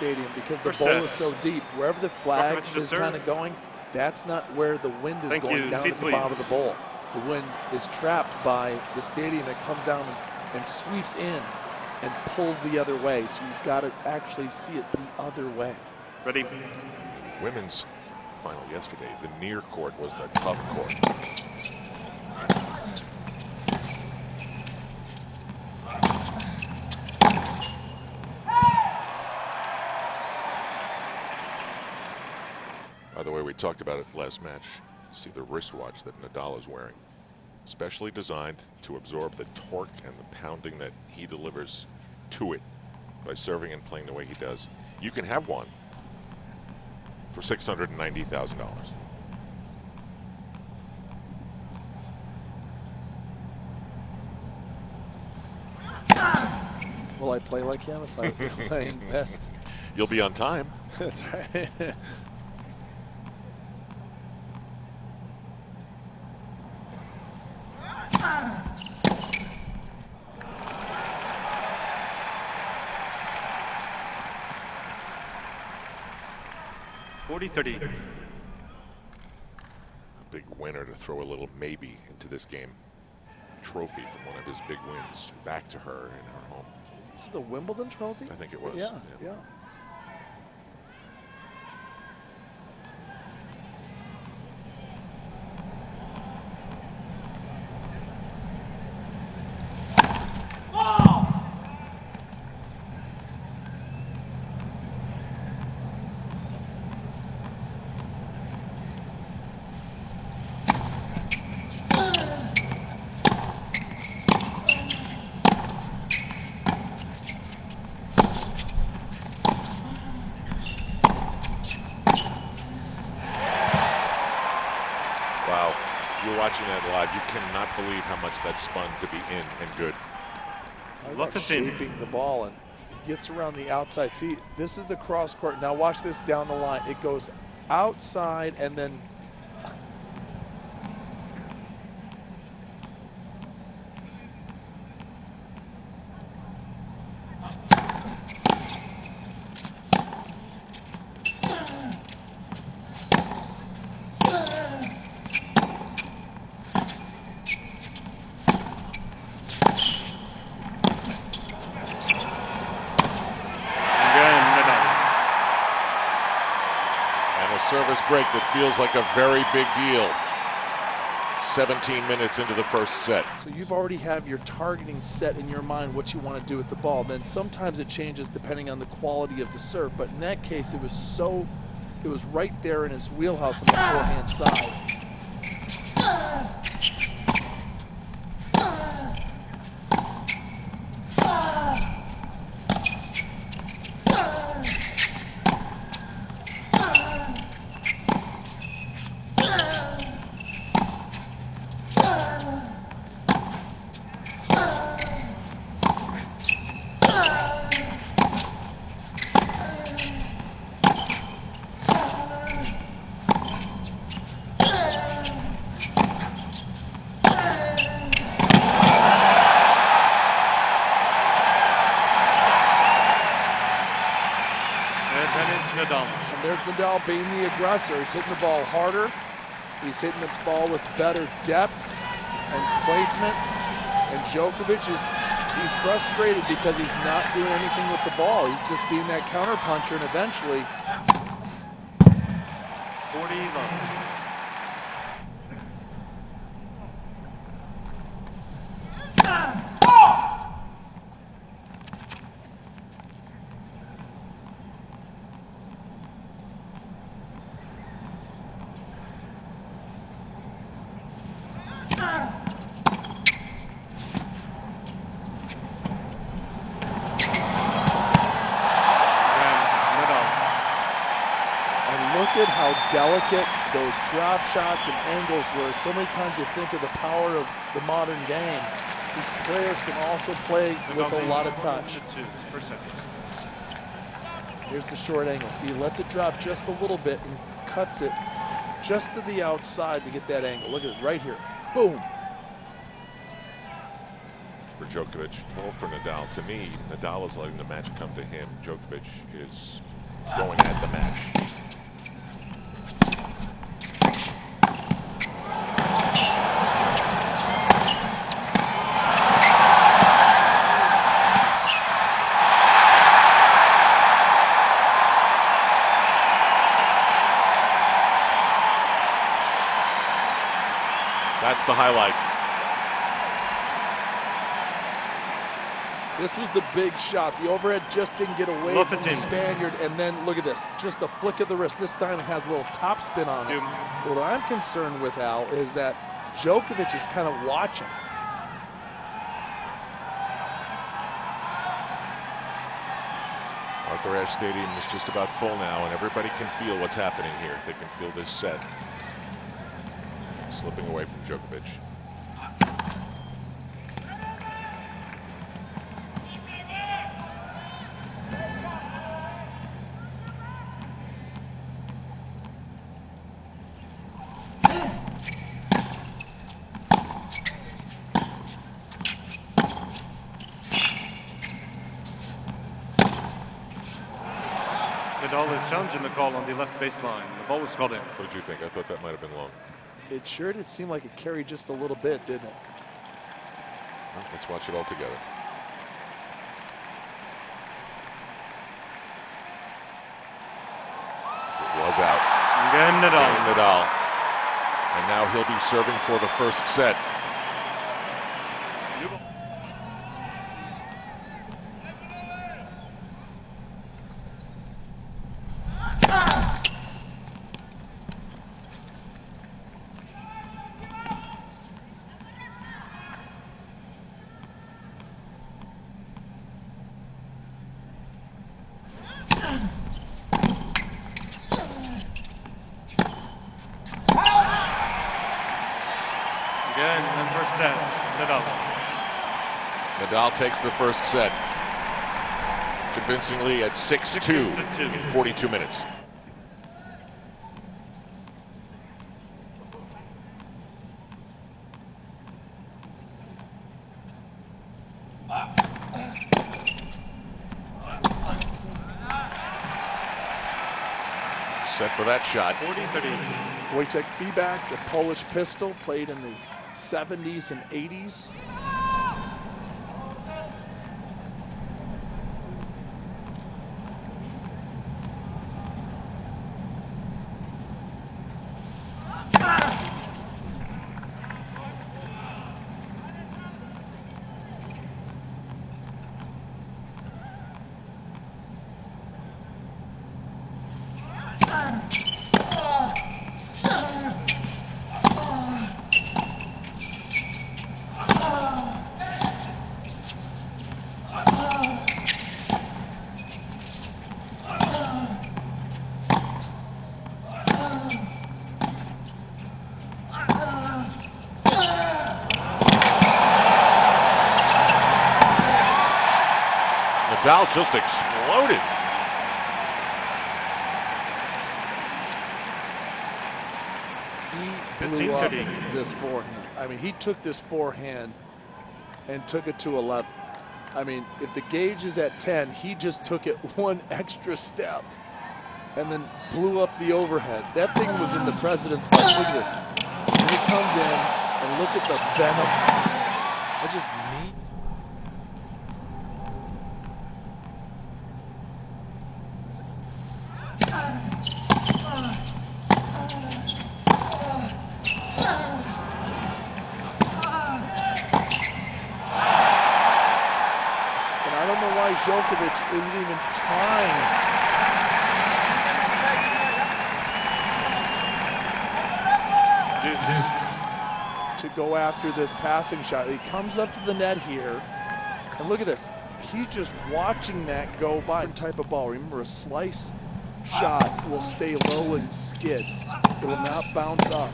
stadium because the bowl is so deep. Wherever the flag is kind of going, that's not where the wind is going down at the bottom of the bowl. The wind is trapped by the stadium that comes down and sweeps in and pulls the other way. So you've got to actually see it the other way. Ready? Women's final yesterday, the near court was the tough court. By the way, we talked about it last match. You see the wristwatch that Nadal is wearing, specially designed to absorb the torque and the pounding that he delivers to it by serving and playing the way he does. You can have one for $690,000. Will I play like him if I'm playing best? You'll be on time. That's right. $40-30. A big winner to throw a little maybe into this game. Trophy from one of his big wins back to her in her home. Is it the Wimbledon trophy? I think it was. Yeah. Wow, if you're watching that live, you cannot believe how much that spun to be in and good. Shaping the ball, and he gets around the outside. See, this is the cross court. Now watch this down the line. It goes outside and then service break that feels like a very big deal. 17 minutes into the first set. So you've already have your targeting set in your mind what you want to do with the ball. Then sometimes it changes depending on the quality of the serve. But in that case, it was right there in his wheelhouse on the forehand side. And there's Nadal being the aggressor. He's hitting the ball harder. He's hitting the ball with better depth and placement. And Djokovic he's frustrated because he's not doing anything with the ball. He's just being that counter puncher, and eventually 40-love. Look at how delicate those drop shots and angles were. So many times you think of the power of the modern game. These players can also play with a lot of touch. Here's the short angle. See, he lets it drop just a little bit and cuts it just to the outside to get that angle. Look at it right here. Boom. For Djokovic, fall for Nadal. To me, Nadal is letting the match come to him. Djokovic is going at the match. That's the highlight. This was the big shot. The overhead just didn't get away from the Spaniard. And then look at this, just a flick of the wrist. This time it has a little top spin on it. What I'm concerned with, Al, is that Djokovic is kind of watching. Arthur Ashe Stadium is just about full now, and everybody can feel what's happening here. They can feel this set slipping away from Djokovic. Nadal is challenging the call on the left baseline. The ball was called in. What did you think? I thought that might have been long. It sure did seem like it carried just a little bit, didn't it? Well, let's watch it all together. It was out. Again, Nadal. Game Nadal. And now he'll be serving for the first set. Again, the first set, Nadal. Nadal takes the first set convincingly at 6-2 in 42 minutes. Set for that shot. 40-30. Wojtek Fibak, the Polish pistol, played in the 70s and 80s. Nadal just exploded. He blew up this forehand. I mean, he took this forehand and took it to 11. I mean, if the gauge is at 10, he just took it one extra step and then blew up the overhead. That thing was in the president's butt. Look at this. And he comes in and look at the venom. That just neat. Djokovic isn't even trying. To go after this passing shot. He comes up to the net here, and look at this. He's just watching that go by. Type of ball. Remember, a slice shot will stay low and skid. It will not bounce up.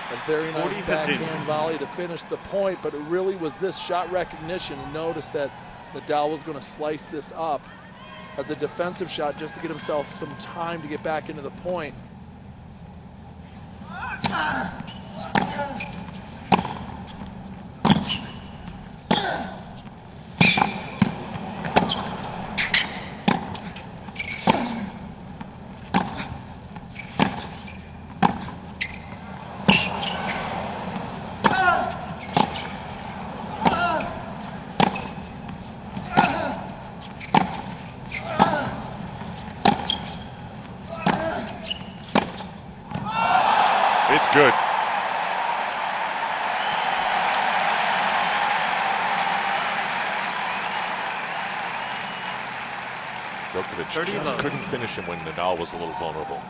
A very nice 40-15. backhand volley to finish the point, but it really was this shot recognition and notice that Nadal was going to slice this up as a defensive shot just to get himself some time to get back into the point. It's good. Djokovic just couldn't finish him when Nadal was a little vulnerable.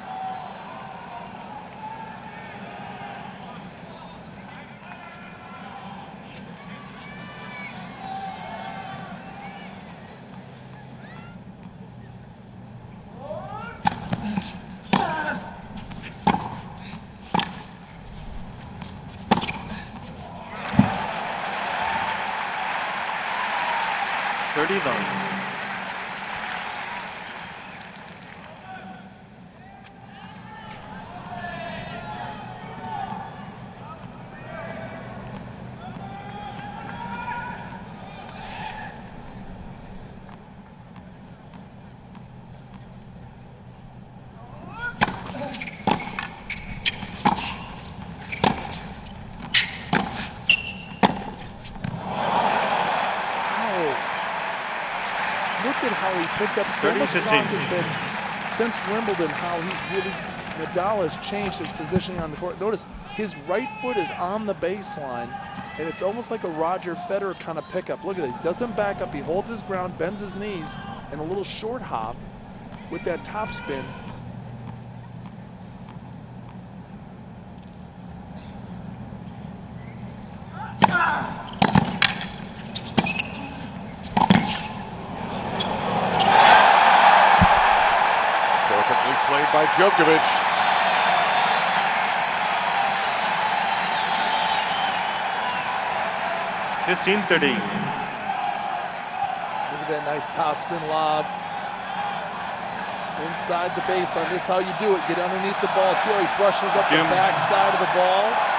Picked up so much talk has been since Wimbledon how he's really, Nadal has changed his positioning on the court. Notice his right foot is on the baseline and it's almost like a Roger Federer kind of pickup. Look at this, he doesn't back up, he holds his ground, bends his knees, and a little short hop with that top spin. By Djokovic. $15-13. Look at that nice top spin lob. Inside the baseline. This is how you do it. Get underneath the ball. See how he brushes up the back side of the ball.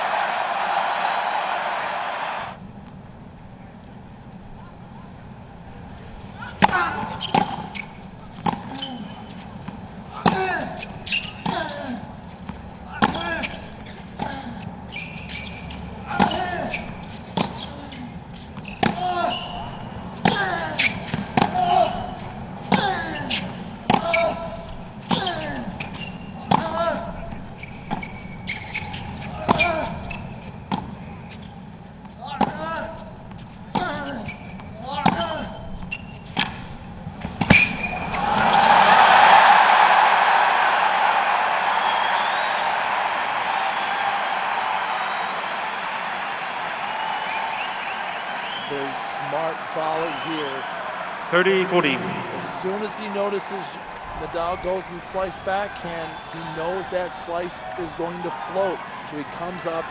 Very smart volley here. 30-14. As soon as he notices Nadal goes to the slice backhand, he knows that slice is going to float. So he comes up.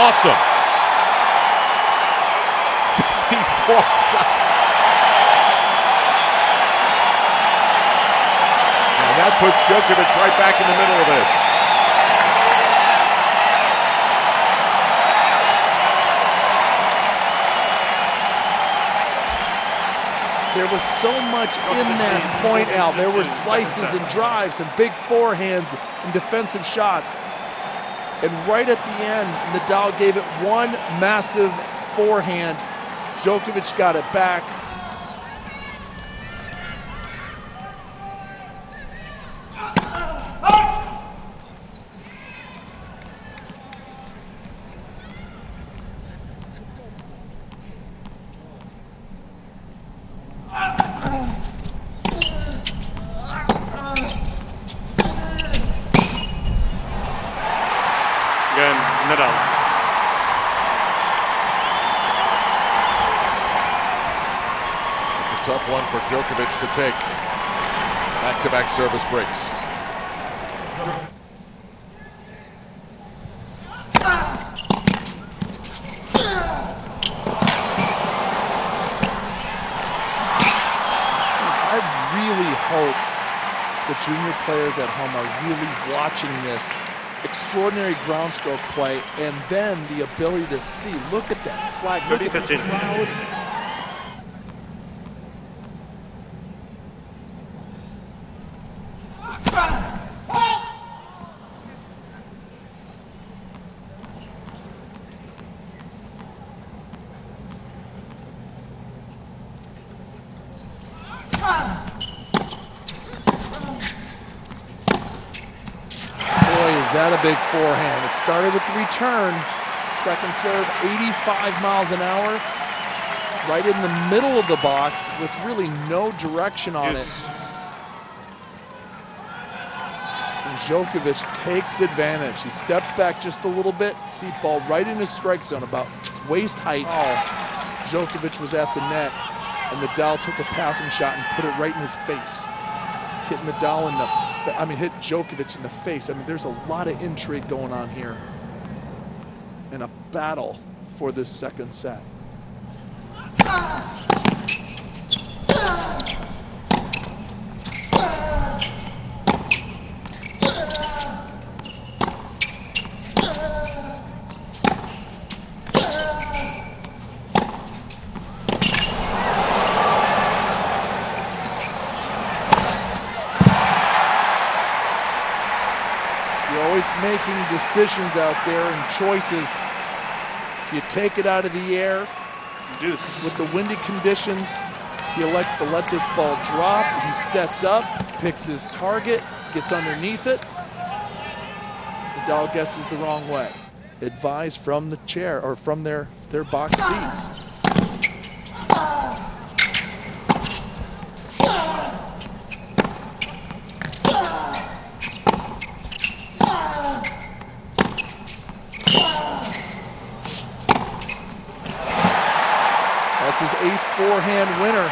awesome. 54 shots. And that puts Djokovic right back in the middle of this. There was so much in that point, Al. There were slices and drives and big forehands and defensive shots. And right at the end, Nadal gave it one massive forehand. Djokovic got it back. Nadal. It's a tough one for Djokovic to take. Back-to-back service breaks. I really hope the junior players at home are really watching this extraordinary ground stroke play, and then the ability to see. Look at that flag. Look at the crowd. Is that a big forehand? It started with the return. Second serve, 85 miles an hour. Right in the middle of the box with really no direction on it. And Djokovic takes advantage. He steps back just a little bit. See, ball right in his strike zone, about waist height. Oh, Djokovic was at the net, and Nadal took a passing shot and put it right in his face. Hit Nadal in the hit Djokovic in the face. I mean, there's a lot of intrigue going on here and a battle for this second set. Making decisions out there and choices. You take it out of the air. Deuce. With the windy conditions, he elects to let this ball drop. He sets up, picks his target, gets underneath it. Nadal guesses the wrong way. Advise from the chair or from their box seats. That's his 8th forehand winner.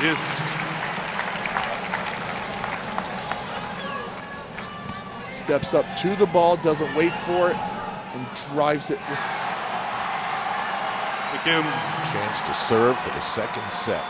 Yes. Steps up to the ball, doesn't wait for it, and drives it. Chance to serve for the second set.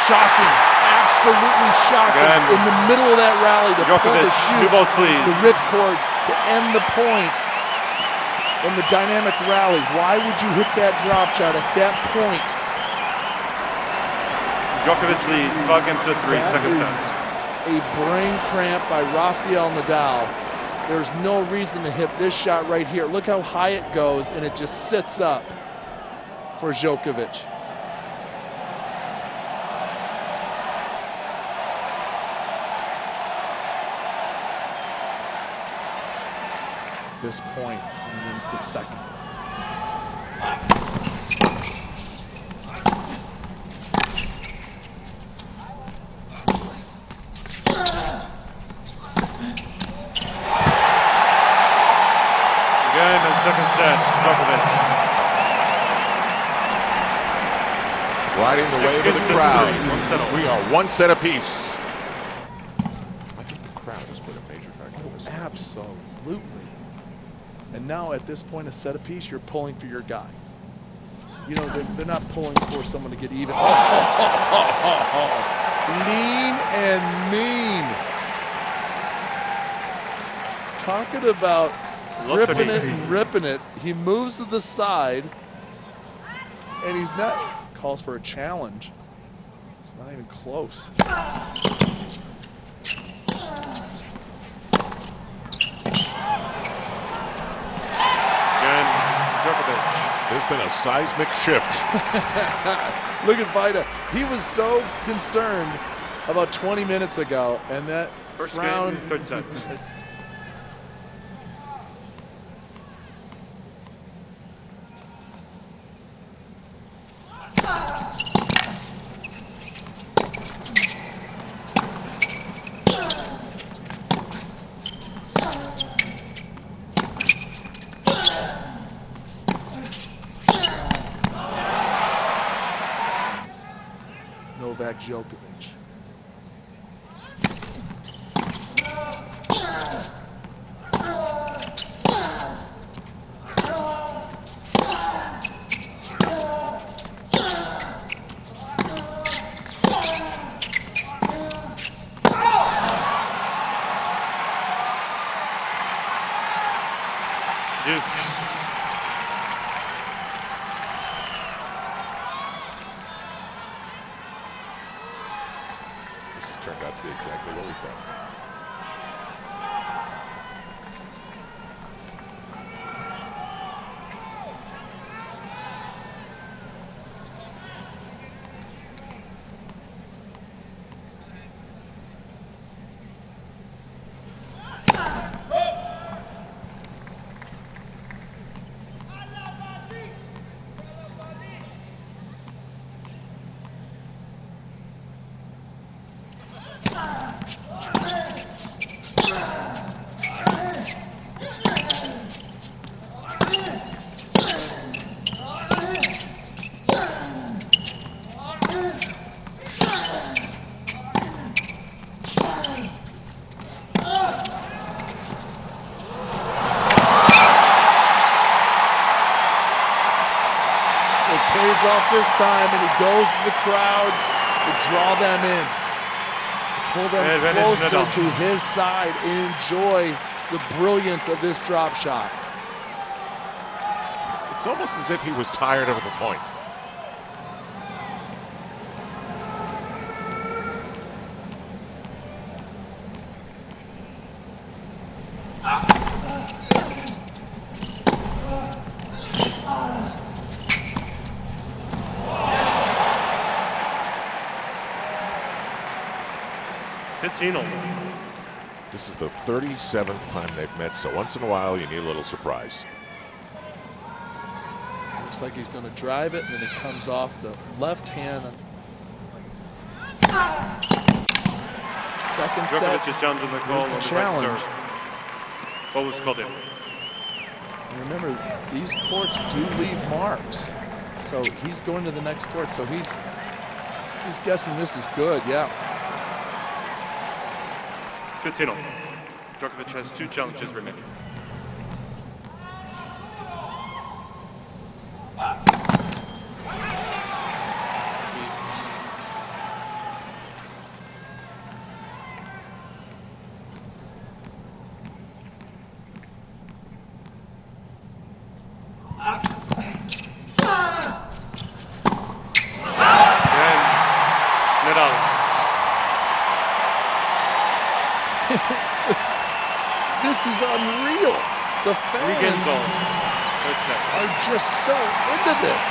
Shocking, absolutely shocking. Again. In the middle of that rally to pull the shoot, the ripcord to end the point in the dynamic rally. Why would you hit that drop shot at that point? Djokovic leads 5 games to 3, second set. A brain cramp by Rafael Nadal. There's no reason to hit this shot right here. Look how high it goes, and it just sits up for Djokovic. At this point, he wins the second. Second set, Djokovic. Riding the wave of the crowd. We are 1 set apiece. I think the crowd has been a major factor in this. Absolutely. And now at this point, a set apiece, you're pulling for your guy. You know, they're not pulling for someone to get even. Lean and mean. Talking about ripping it and ripping it. He moves to the side, and he's not. Calls for a challenge. It's not even close. Again, Djokovic. There's been a seismic shift. Look at Vida. He was so concerned about 20 minutes ago, and that First frown. game, third set. Novak Djokovic. This has turned out to be exactly what we thought. Pays off this time, and he goes to the crowd to draw them in, pull them closer to his side, and enjoy the brilliance of this drop shot. It's almost as if he was tired of the point. This is the 37th time they've met, so once in a while you need a little surprise. Looks like he's going to drive it, and then he comes off the left hand. Second set. Here's the challenge. What was called in? And remember, these courts do leave marks, so he's going to the next court. So he's guessing this is good. Yeah. 15-0. Djokovic has 2 challenges remaining. This is unreal. The fans are just so into this.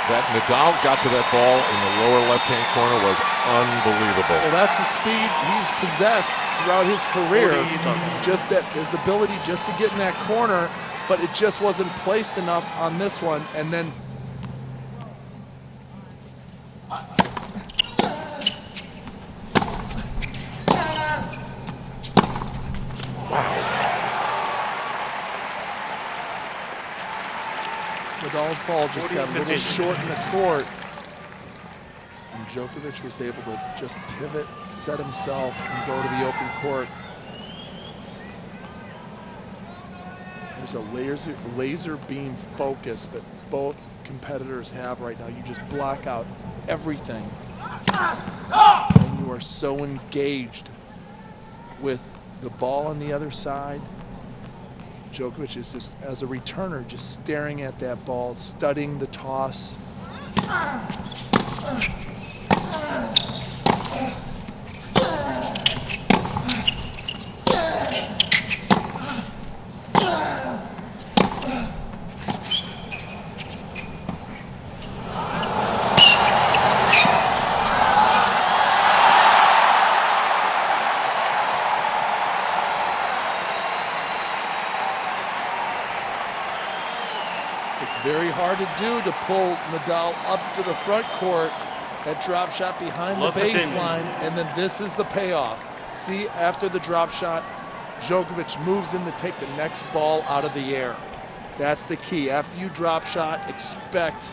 That Nadal got to that ball in the lower left-hand corner was unbelievable. Well, that's the speed he's possessed throughout his career. Just that his ability just to get in that corner, but it just wasn't placed enough on this one. And then Nadal's ball just got a little short in the court. And Djokovic was able to just pivot, set himself, and go to the open court. There's a laser beam focus that both competitors have right now. You just block out everything. And you are so engaged with the ball on the other side. Djokovic is just, as a returner, just staring at that ball, studying the toss. It's very hard to do to pull Nadal up to the front court. That drop shot behind the baseline, and then this is the payoff. See, after the drop shot, Djokovic moves in to take the next ball out of the air. That's the key. After you drop shot, expect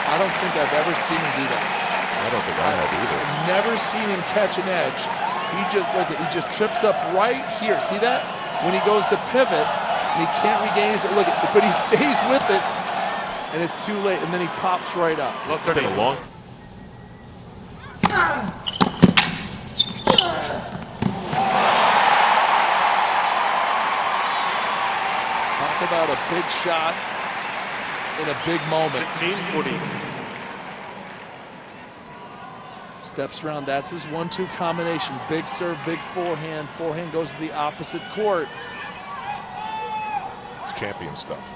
I don't think I've ever seen him do that. I don't think I have either. I've never seen him catch an edge. He just look at, he just trips up right here. See that? When he goes to pivot, and he can't regain his look, but he stays with it, and it's too late, and then he pops right up. It's been a long time. Talk about a big shot in a big moment. 15-40. Steps around, that's his 1-2 combination. Big serve, big forehand. Forehand goes to the opposite court. It's champion stuff.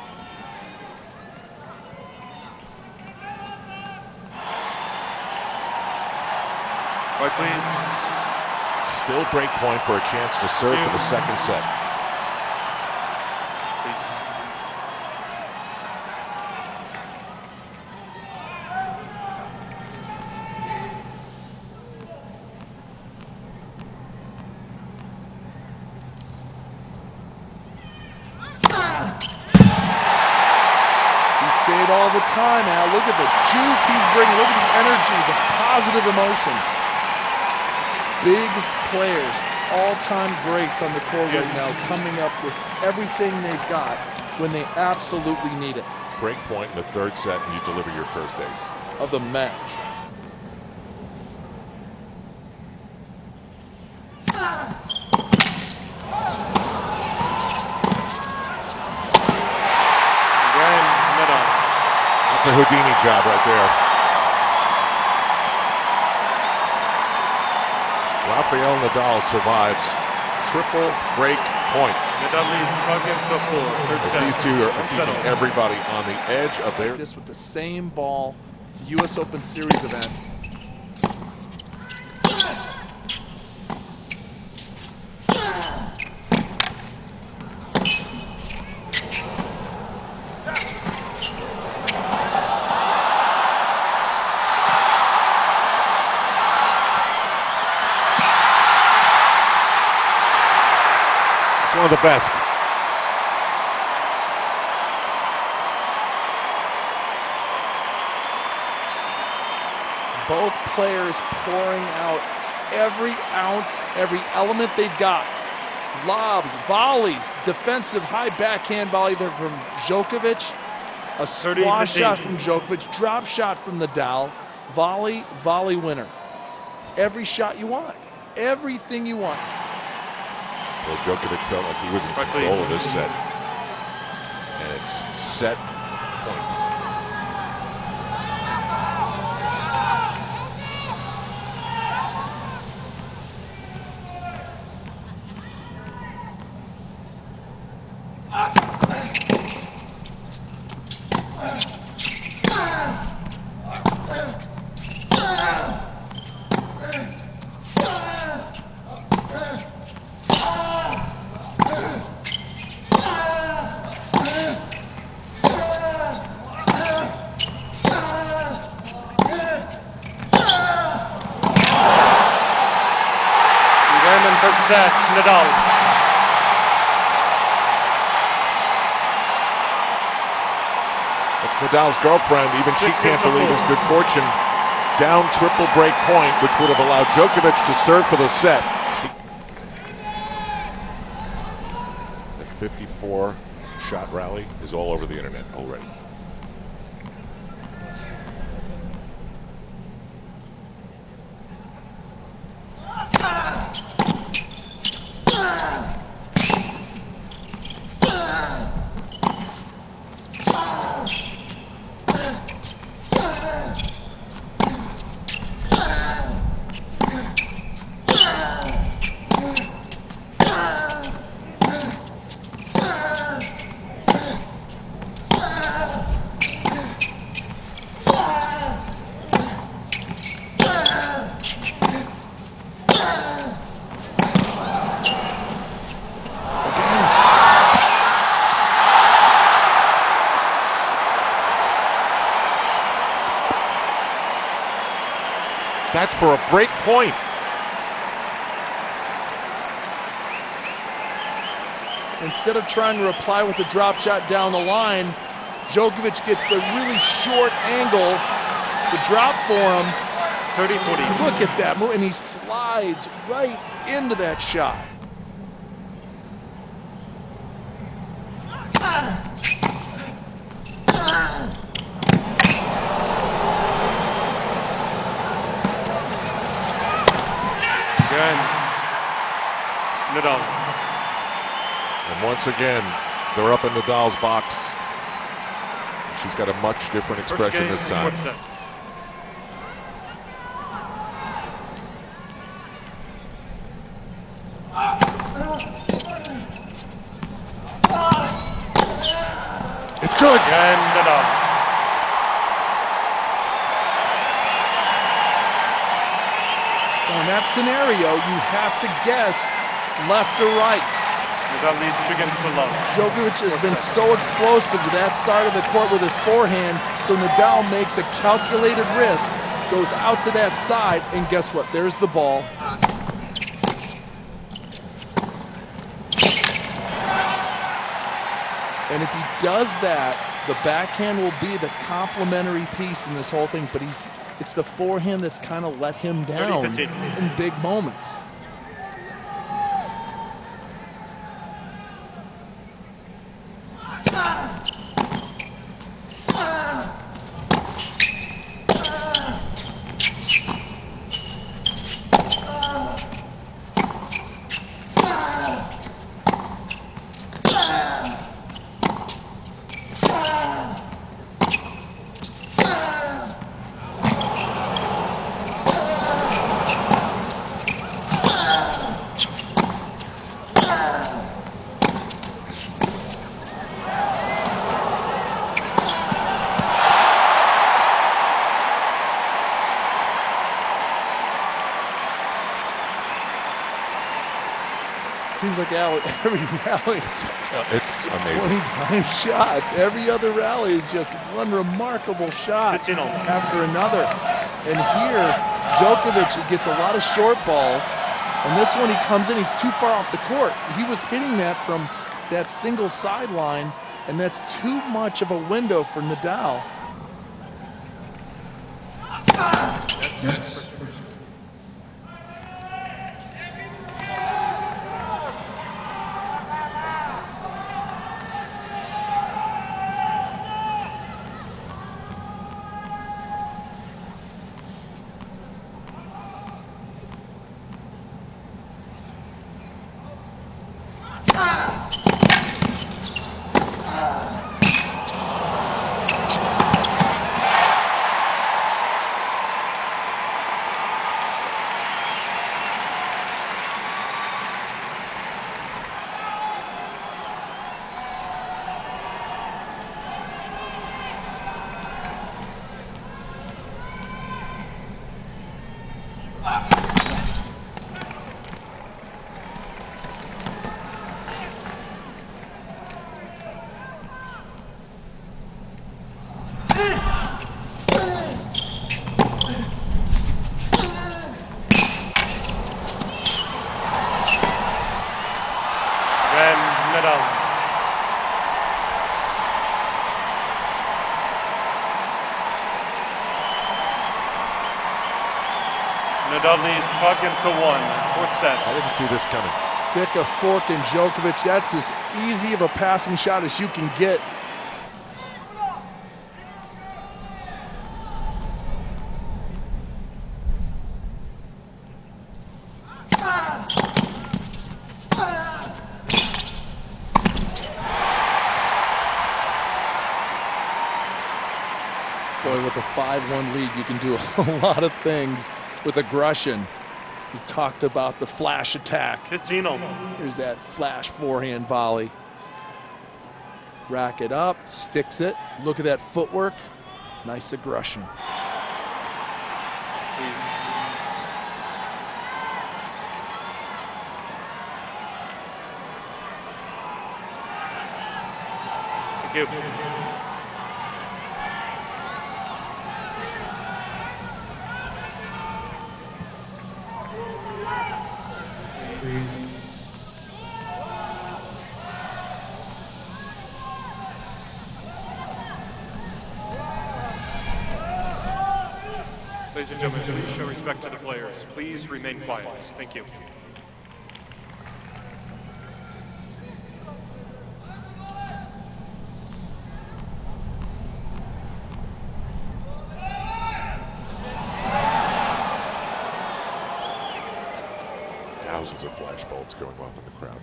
Right, please. Still break point for a chance to serve for the second set. Say it all the time, Al. Look at the juice he's bringing. Look at the energy, the positive emotion. Big players, all-time greats on the court right now, coming up with everything they've got when they absolutely need it. Break point in the third set, and you deliver your first ace of the match. It's a Houdini job right there. Rafael Nadal survives triple break point. As these two are keeping everybody on the edge of their... This with the same ball, the US Open Series event. the best. Both players pouring out every ounce, every element they've got. Lobs, volleys, defensive high backhand volley there from Djokovic. A squash shot from Djokovic, drop shot from Nadal. Volley, volley winner. Every shot you want. Everything you want. Well, Djokovic felt like he was in control of this set. And it's set point. Nadal. It's Nadal's girlfriend. Even she can't believe his good fortune. Down triple break point, which would have allowed Djokovic to serve for the set. That 54 shot rally is all over the internet already. That's for a break point. Instead of trying to reply with a drop shot down the line, Djokovic gets the really short angle to drop for him. 30-40. Look at that move, and he slides right into that shot. Again, Nadal. And once again, they're up in Nadal's box. She's got a much different expression this time. It's good. Again, Nadal. In that scenario, you have to guess left or right. Nadal leads against the love. Djokovic has been so explosive to that side of the court with his forehand, so Nadal makes a calculated risk, goes out to that side, and guess what? There's the ball. And if he does that, the backhand will be the complementary piece in this whole thing, but it's the forehand that's kind of let him down in big moments. Seems like every rally, it's amazing. 25 shots. Every other rally is just one remarkable shot after another. And here, Djokovic gets a lot of short balls. And this one, he comes in, he's too far off the court. He was hitting that from that single sideline, and that's too much of a window for Nadal. Nadal needs Hawkins to 1. Fourth set. I didn't see this coming. Stick a fork in Djokovic. That's as easy of a passing shot as you can get. Boy, with a 5-1 lead, you can do a lot of things with aggression. We talked about the flash attack. Here's that flash forehand volley. Rack it up, sticks it. Look at that footwork. Nice aggression. Thank you. Ladies and gentlemen, please show respect to the players. Please remain quiet. Thank you. Thousands of flash bulbs going off in the crowd.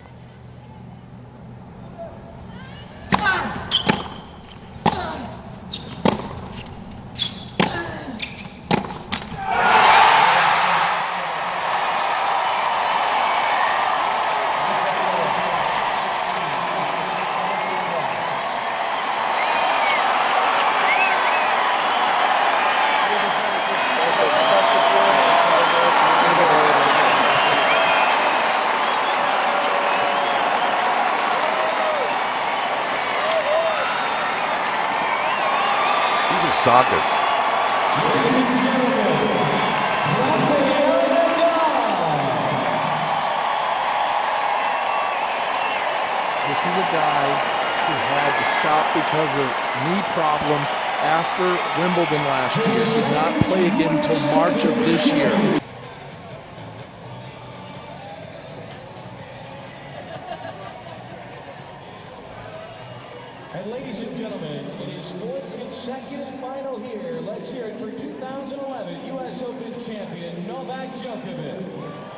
These are sagas. This is a guy who had to stop because of knee problems after Wimbledon last year. Did not play again until March of this year. And ladies and gentlemen, it is fourth consecutive final here. Let's hear it for 2011 U.S. Open champion Novak Djokovic.